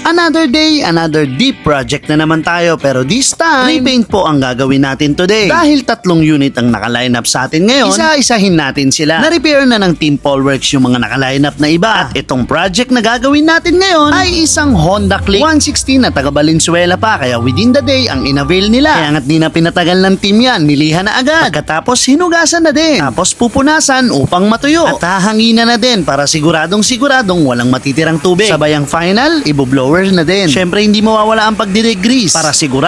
Another day, another deep project na naman tayo, pero this time, repaint po ang gagawin natin today. Dahil 3 unit ang naka-line up sa atin ngayon, isa-isahin natin sila. Na-repair na ng Team Polworks yung mga naka-line up na iba. At itong project na gagawin natin ngayon ay isang Honda Click 160 na taga Valenzuela pa, kaya within the day ang inavail nila. Kaya nga't di na pinatagal ng team yan, nilihan na agad. Pagkatapos hinugasan na din. Tapos pupunasan upang matuyo. At hahanginan na din para siguradong walang matitirang tubig. Sabay ang final, iboblower na din. Syempre hindi mawawala ang pagdidegrease para siguro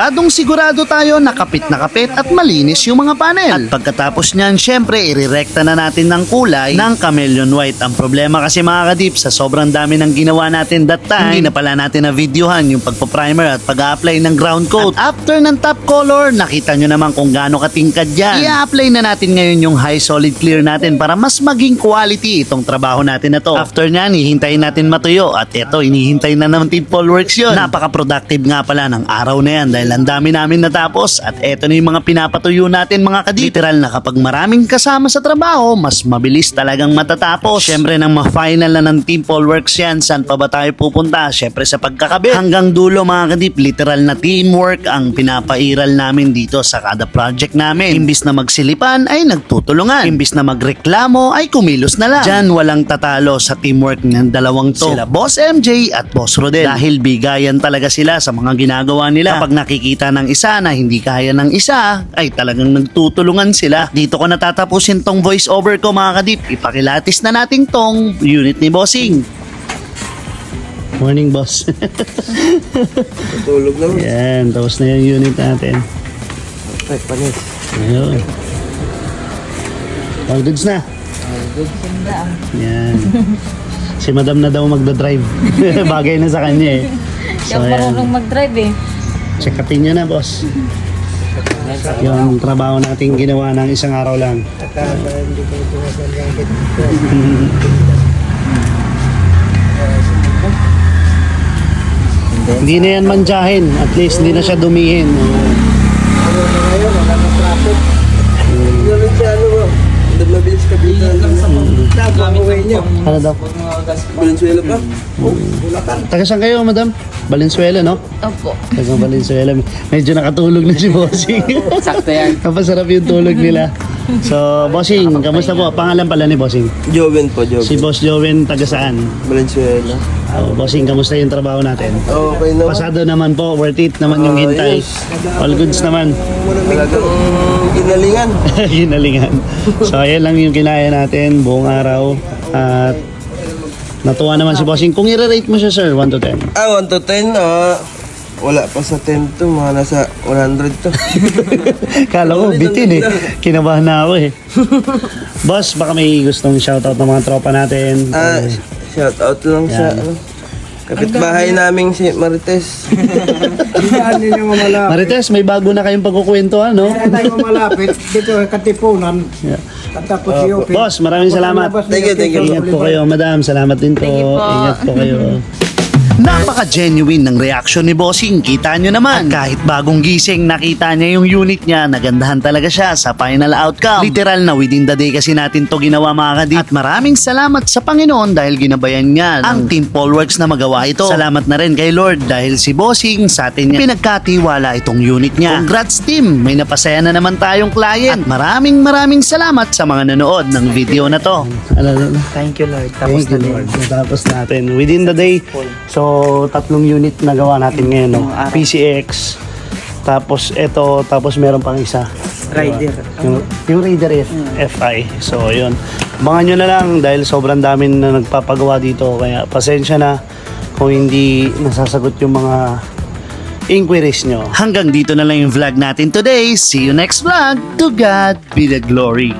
tayo nakapit at malinis yung mga panel. At pagkatapos niyan, syempre irerekta na natin ng kulay ng chameleon white. Ang problema kasi mga kadip, sa sobrang dami ng ginawa natin that time, hindi na pala natin na videohan yung pagpa-primer at pag-a-apply ng ground coat. At after ng top color, nakita nyo naman kung gaano katingkad yan. I-apply na natin ngayon yung high solid clear natin para mas maging quality itong trabaho natin na to. After nyan, hihintayin natin matuyo. At eto, inihintay na naman Team Polworks yun. Napaka-productive nga pala ng araw na yan dahil ang dami namin natapos. At eto na yung mga pinapatuyo natin mga kadip. Literal na kapag maraming kasama sa trabaho, mas mabilis talagang matatapos. Syempre nang ma-final na ng Team Polworks yan, saan pa ba tayo pupunta? Syempre sa pagkakabit. Hanggang dulo mga kadip, literal na teamwork ang pinapairal namin dito sa kada project namin. Imbis na magsilipan ay nagtutulungan. Imbis na magreklamo ay kumilos na lang. Diyan walang tatalo sa teamwork ng dalawang to. Sila Boss MJ at Boss Rodel. Dahil bigayan talaga sila sa mga ginagawa nila. Kapag nakikita ng isa na hindi kaya ng isa, ay talagang nagtutulungan sila. Dito ko natatapusin tong voice over ko mga kadip. Ipakilatis na natin tong unit ni Bossing. Morning boss. Tulog na. Yan, tapos na yung unit natin. Ay, panis. Ayun. All goods na. Yan. Si madam na daw magdadrive. Bagay na sa kanya eh. Yung marunong mag-drive eh. Check upin nyo na boss. Yung trabaho natin ginawa ng isang araw lang. Hindi na yan mantsahin. At least hindi na siya dumihin. Ngayon, wala na traffic. Hindi namin siya ano ba? Mabilis ka bilang nabuhay niya. Ano daw? Valenzuela pa? Bulacan. Taga saan kayo madam? Valenzuela no? Opo. Taga Valenzuela. Medyo nakatulog na si Bossing. Sakto yan. Napasarap yung tulog nila. So, Bossing, kamusta po? Pangalan pala ni Bossing? Joven po, Joven. Si Boss Joven, taga saan? Valenzuela. Bossing, kamusta yung trabaho natin? Okay naman. Pasado naman po, worth it naman yung hintay. Yes. All goods naman. Talagang ginalingan. Ginalingan. So, ayan lang yung kinaya natin buong araw. At natuwa naman si Bossing. Kung i-rate mo siya, sir, 1 to 10. 1 to 10, wala pa sa 10 to, mga nasa 100 to. Kala ko, bitin eh. Kinabahan na ako eh. Boss, baka may gustong shoutout ng mga tropa natin. Shout out lang sa kapitbahay naming si Marites. Hindi ninyo malapit. Marites, may bago na kayong pagkukwentuhan, no? Hindi tayo malapit. Dito Katipunan. Tapos yung Boss, maraming salamat. Thank you. Ingat po kayo, madam. Salamat din po. Ingat po kayo. Napaka-genuine ng reaction ni Bossing. Kita nyo naman. At kahit bagong gising, nakita niya yung unit niya. Nagandahan talaga siya sa final outcome. Literal na within the day kasi natin to ginawa mga kadip. At maraming salamat sa Panginoon dahil ginabayan niya ang Team Polworks na magawa ito. Salamat na rin kay Lord dahil si Bossing sa atin niya pinagkatiwala itong unit niya. Congrats team! May napasaya na naman tayong client. At maraming salamat sa mga nanood ng video na to. Thank you, Lord. Thank you, Lord. Natapos natin. Within the day, so 3 unit na gawa natin ngayon, no? PCX, tapos ito, tapos meron pang isa. Rider. Yung Raider FI. So, yun. Abangan nyo na lang dahil sobrang dami na nagpapagawa dito. Kaya pasensya na kung hindi nasasagot yung mga inquiries nyo. Hanggang dito na lang yung vlog natin today. See you next vlog. To God be the glory.